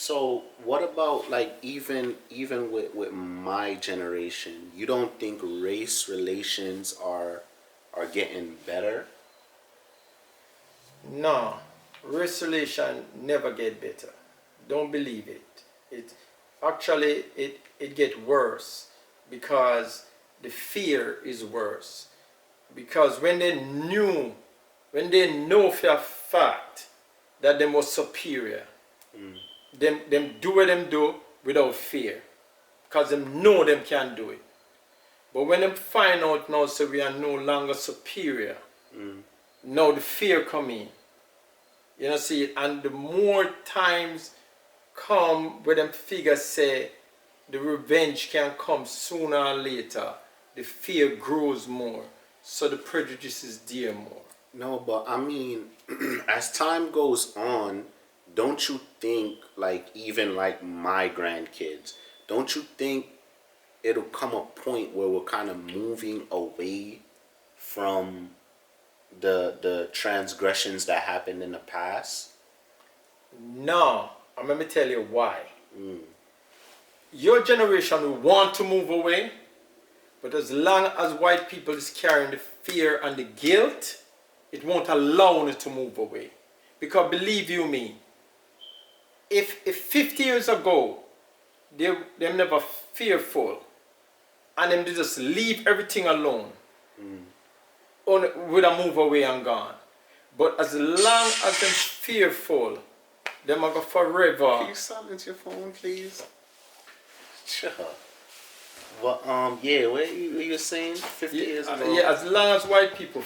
So what about like even with my generation, you don't think race relations are getting better? No, race relation never get better. Don't believe it. It actually it get worse because the fear is worse. Because when they know for a fact that they was superior, them do what them do without fear. Because them know them can do it. But when them find out now so we are no longer superior, now the fear come in. You know, see, and the more times come where them figures say the revenge can come sooner or later, the fear grows more. So the prejudice is there more. No, but I mean, as time goes on, don't you think like even like my grandkids, don't you think it'll come a point where we're kind of moving away from the transgressions that happened in the past? No, and let me tell you why. Your generation will want to move away, but as long as white people is carrying the fear and the guilt, it won't allow you to move away. Because believe you me, if 50 years ago, they never fearful, and them they just leave everything alone, would have move away and gone. But as long as them fearful, them are go forever. Can you silence your phone, please? Sure. But yeah, what you were saying? 50 years ago. Yeah, as long as white people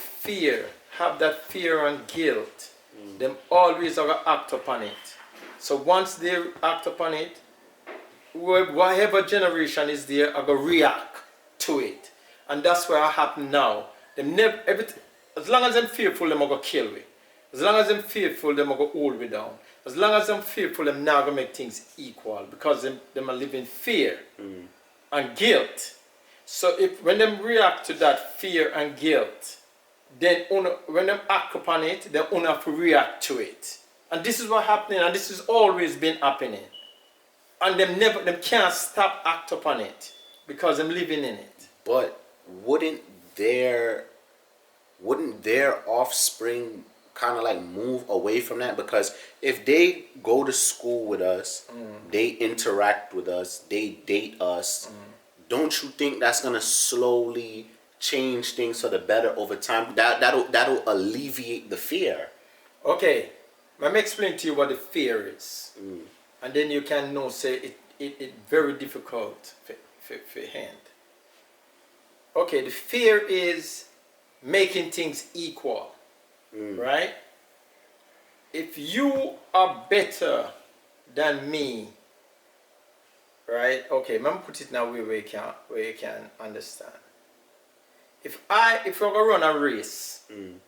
have that fear and guilt, them always are gonna act upon it. So once they act upon it, whatever generation is there are gonna react to it, and that's what happen now. Them never as long as them fearful, them are gonna kill we. As long as them fearful, them are gonna hold we down. As long as them fearful, them now gonna make things equal because them are living fear and guilt. So if when them react to that fear and guilt, then when them act upon it, they only have to react to it. And this is what happening, and this has always been happening. And them can't stop act upon it because them living in it. But wouldn't their offspring kind of like move away from that? Because if they go to school with us, they interact with us, they date us, don't you think that's gonna slowly change things for the better over time? That'll alleviate the fear. Okay, let me explain to you what the fear is, and then you can know say it very difficult for hand. Okay, the fear is making things equal, right? If you are better than me, right? Okay, let me put it in a way where you can understand. If you're gonna run a race,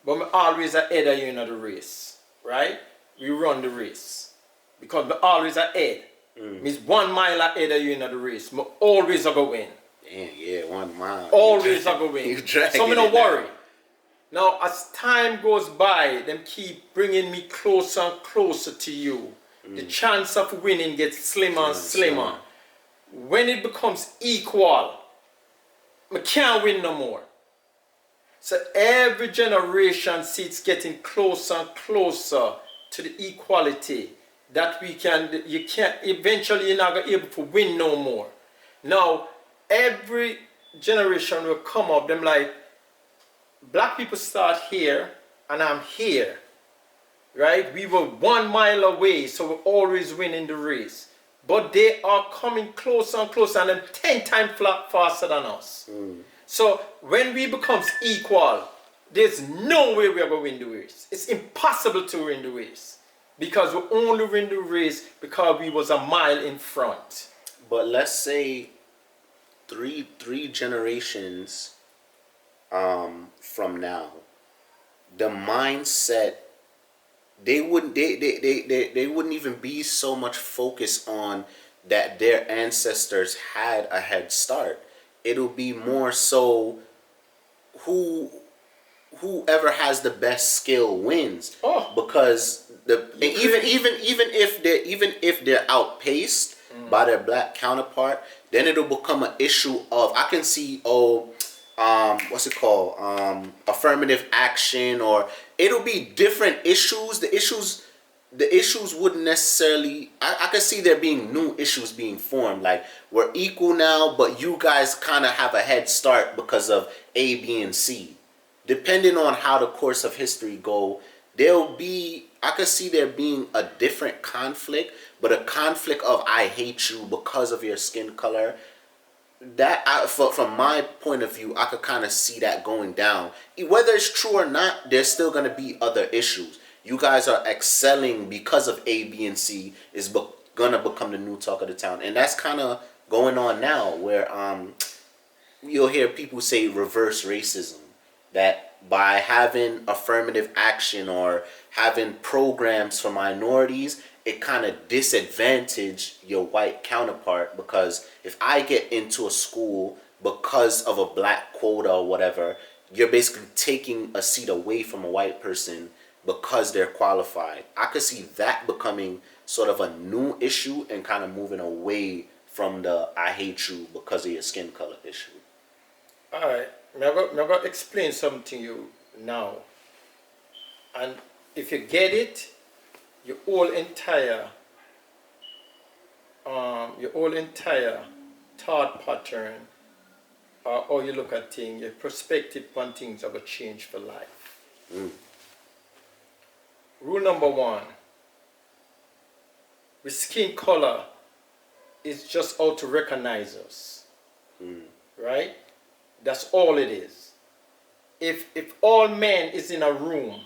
but I'm always ahead of you in the race, right? We run the race because we always ahead. Means 1 mile ahead of you in the race. We always are gonna win. Damn, yeah, 1 mile. Always are gonna win. You dragging So me don't it now. worry. Now as time goes by, them keep bringing me closer and closer to you. The chance of winning gets slimmer and slimmer. When it becomes equal, I can't win no more. So every generation see it's getting closer and closer to the equality that eventually you're not gonna be able to win no more. Now, every generation will come up, them like, black people start here and I'm here, right? We were 1 mile away, so we're always winning the race. But they are coming closer and closer and then 10 times faster than us. So when we becomes equal, there's no way we are going to win the race. It's impossible to win the race because we only win the race because we was a mile in front. But let's say three generations from now, the mindset they wouldn't even be so much focused on that their ancestors had a head start. It'll be more so who whoever has the best skill wins. Oh, Because even if they're outpaced by their black counterpart, then it'll become an issue of, I can see, what's it called, affirmative action, or it'll be different issues. The issues wouldn't necessarily, I could see there being new issues being formed, like we're equal now, but you guys kind of have a head start because of A, B, and C. Depending on how the course of history go, I could see there being a different conflict, but a conflict of I hate you because of your skin color. From my point of view, I could kind of see that going down. Whether it's true or not, there's still going to be other issues. You guys are excelling because of A, B, and C is gonna become the new talk of the town, and that's kind of going on now, where you'll hear people say reverse racism, that by having affirmative action or having programs for minorities, it kind of disadvantage your white counterpart, because if I get into a school because of a black quota or whatever, you're basically taking a seat away from a white person because they're qualified. I could see that becoming sort of a new issue and kind of moving away from the I hate you because of your skin color issue. alright. I'm going to explain something to you now. And if you get it, your whole entire thought pattern, or how you look at things, your perspective on things are going to change for life. Rule number 1, with skin color is just how to recognize us. Right? That's all it is. If all men is in a room,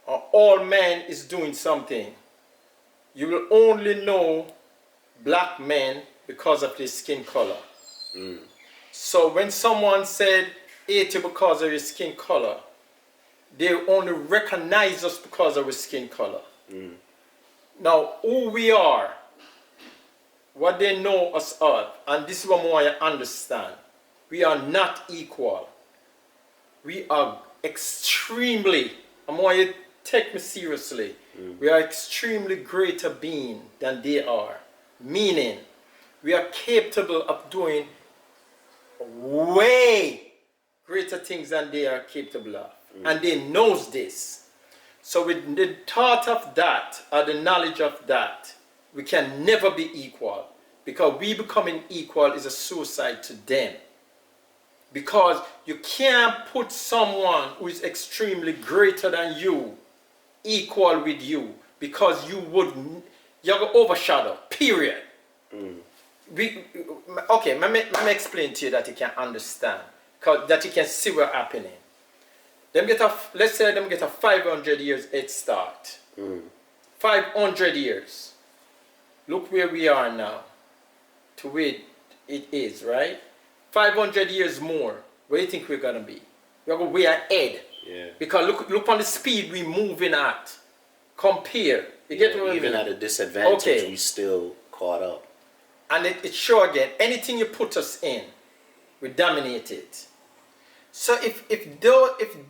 or all men is doing something, you will only know black men because of their skin color. So when someone said 80 because of your skin color, they only recognize us because of our skin color. Now, who we are, what they know us of, and this is what more I understand, we are not equal. We are extremely, and more you take me seriously, we are extremely greater being than they are. Meaning, we are capable of doing way greater things than they are capable of. And they knows this. So with the thought of that, or the knowledge of that, we can never be equal. Because we becoming equal is a suicide to them. Because you can't put someone who is extremely greater than you equal with you, because you're going to overshadow, period. Okay, let me explain to you that you can understand, that you can see what's happening. Let's say them get a 500 years head start. 500 years. Look where we are now to where it is, right? 500 years more. Where do you think we're going to be? We're going to be ahead. Yeah. Because look on the speed we're moving at. Compare. You get what I mean? Even at a disadvantage, Okay. we still caught up. And it's sure again, anything you put us in, we dominate it. So if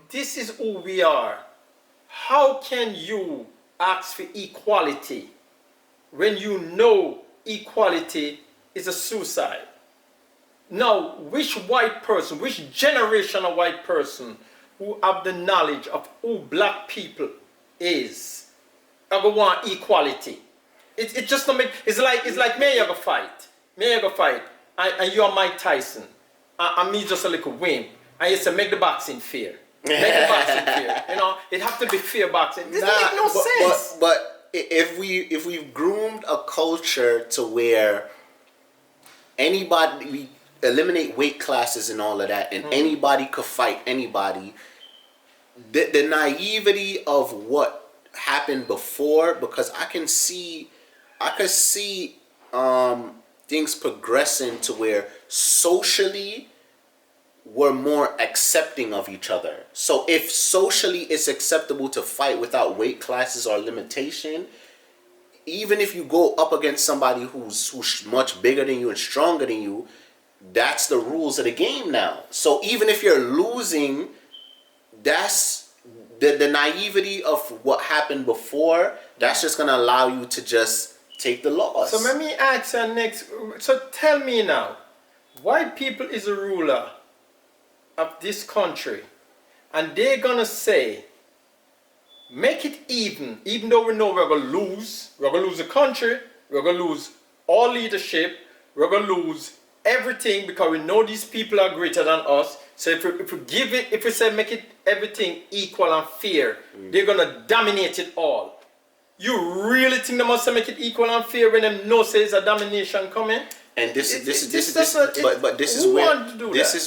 this is who we are, how can you ask for equality when you know equality is a suicide? Now, which white person, which generation of white person who have the knowledge of who black people is, ever want equality? It just don't make, it's like me and you go fight, and you are Mike Tyson, and me just a little wimp, and you say make the boxing fair. Make the boxing fair. You know, it have to be fair boxing. This doesn't make no sense. But if we've groomed a culture to where we eliminate weight classes and all of that, and anybody could fight anybody, the naivety of what happened before, because I could see things progressing to where socially we're more accepting of each other. So if socially it's acceptable to fight without weight classes or limitation, even if you go up against somebody who's much bigger than you and stronger than you, that's the rules of the game now. So even if you're losing, that's the naivety of what happened before. That's just gonna allow you to just take the loss. So let me ask you next. So tell me now, white people is a ruler of this country, and they're gonna say, make it even though we know we're gonna lose the country, we're gonna lose all leadership, we're gonna lose everything because we know these people are greater than us. So if we say make it everything equal and fair, they're gonna dominate it all. You really think they must make it equal and fair when them know says a domination coming? And this is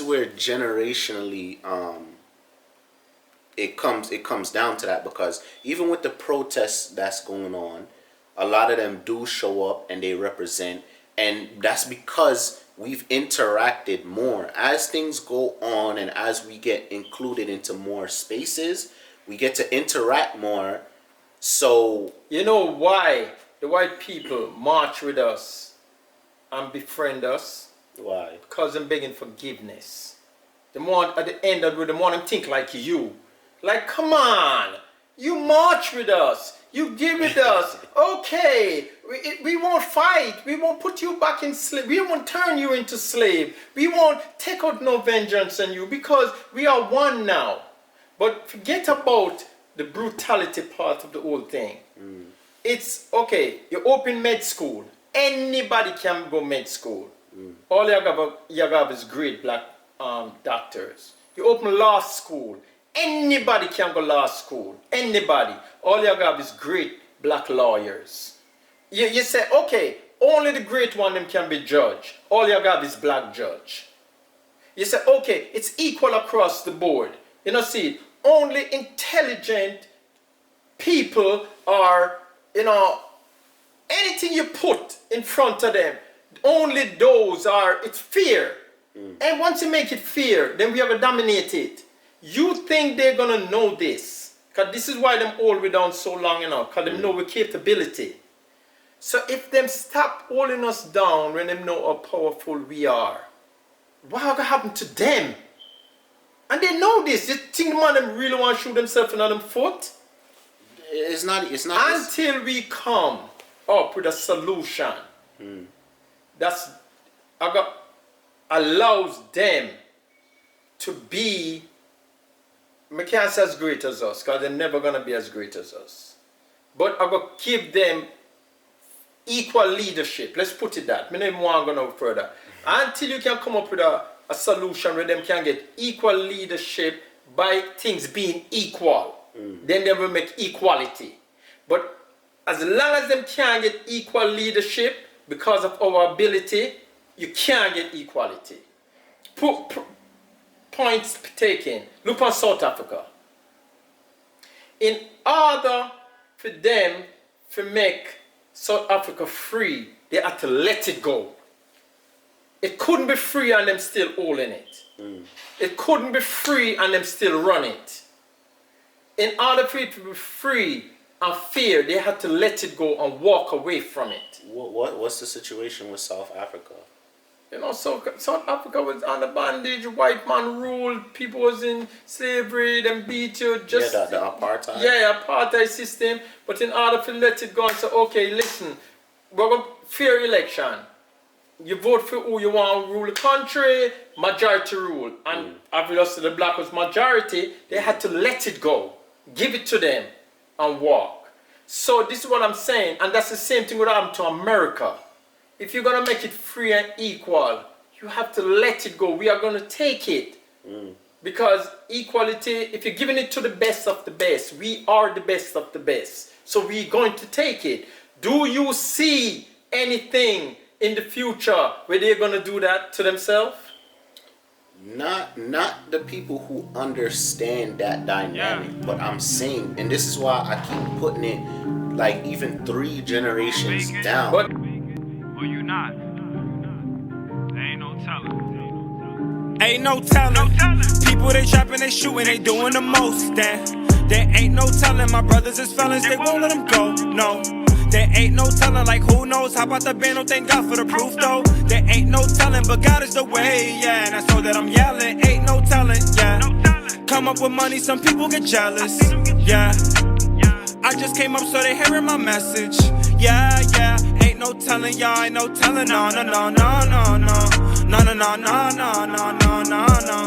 where generationally it comes down to that, because even with the protests that's going on, a lot of them do show up and they represent, and that's because we've interacted more. As things go on and as we get included into more spaces, we get to interact more. So you know why the white people march with us and befriend us? Why? Because they're begging forgiveness. They want, at the end of it, they want them think like you. Like, come on, you march with us, you give it us, okay, we won't fight, we won't put you back in slave, we won't turn you into slave, we won't take out no vengeance on you, because we are one now. But forget about the brutality part of the whole thing. It's, okay, you open med school, anybody can go med school. All you have is great black doctors. You open law school, anybody can go law school. Anybody. All you have is great black lawyers. You say, okay, only the great one them can be judge. All you have is black judge. You say, okay, it's equal across the board. You know, see, only intelligent people are, you know, anything you put in front of them, only those are, it's fear. And once you make it fear, then we have to dominate it. You think they're gonna know this? Because this is why them hold we down so long, you know, because they know we capability. So if them stop holding us down when they know how powerful we are, what gonna happen to them? And they know this. You think the man them really want to shoot themselves in them foot? It's not. Until we come up with a solution that's allows them to be, I can't say as great as us, because they're never going to be as great as us. But I'm going to give them equal leadership. Let's put it that. I don't even want to go no further. Until you can come up with a solution where them can get equal leadership by things being equal, then they will make equality. But as long as them can't get equal leadership because of our ability, you can't get equality. Points taken. Look on South Africa. In order for them to make South Africa free, they had to let it go. It couldn't be free and them still holding it. It couldn't be free and them still run it. In order for it to be free and fair, they had to let it go and walk away from it. What's the situation with South Africa? You know, South Africa was under bondage, white man ruled, people was in slavery, them beat you, just... Yeah, the apartheid. Yeah, apartheid system. But in order to let it go and say, okay, listen, we're going to fair election. You vote for who you want to rule the country, majority rule. And obviously the black was majority, they had to let it go, give it to them and walk. So this is what I'm saying, and that's the same thing that happened to America. If you're going to make it free and equal, you have to let it go. We are going to take it. Because equality, if you're giving it to the best of the best, we are the best of the best. So we're going to take it. Do you see anything in the future where they're going to do that to themselves? Not the people who understand that dynamic, but I'm saying, and this is why I keep putting it like even 3 generations down. But or you not. There ain't no telling. Ain't no telling. People they trapping, they shooting, they doing the most. There ain't no telling. My brothers is felons, they won't let them go. No. There ain't no telling, like who knows? How about the band? Oh, thank God for the proof, though. There ain't no telling, but God is the way, yeah. And that's all that I'm yelling. Ain't no telling, yeah. Come up with money, some people get jealous. Yeah, I just came up so they hearing my message. Yeah, yeah, ain't no telling y'all, ain't no telling, no, no, no, no, no, no, no, no, no, no, no, no, no, no.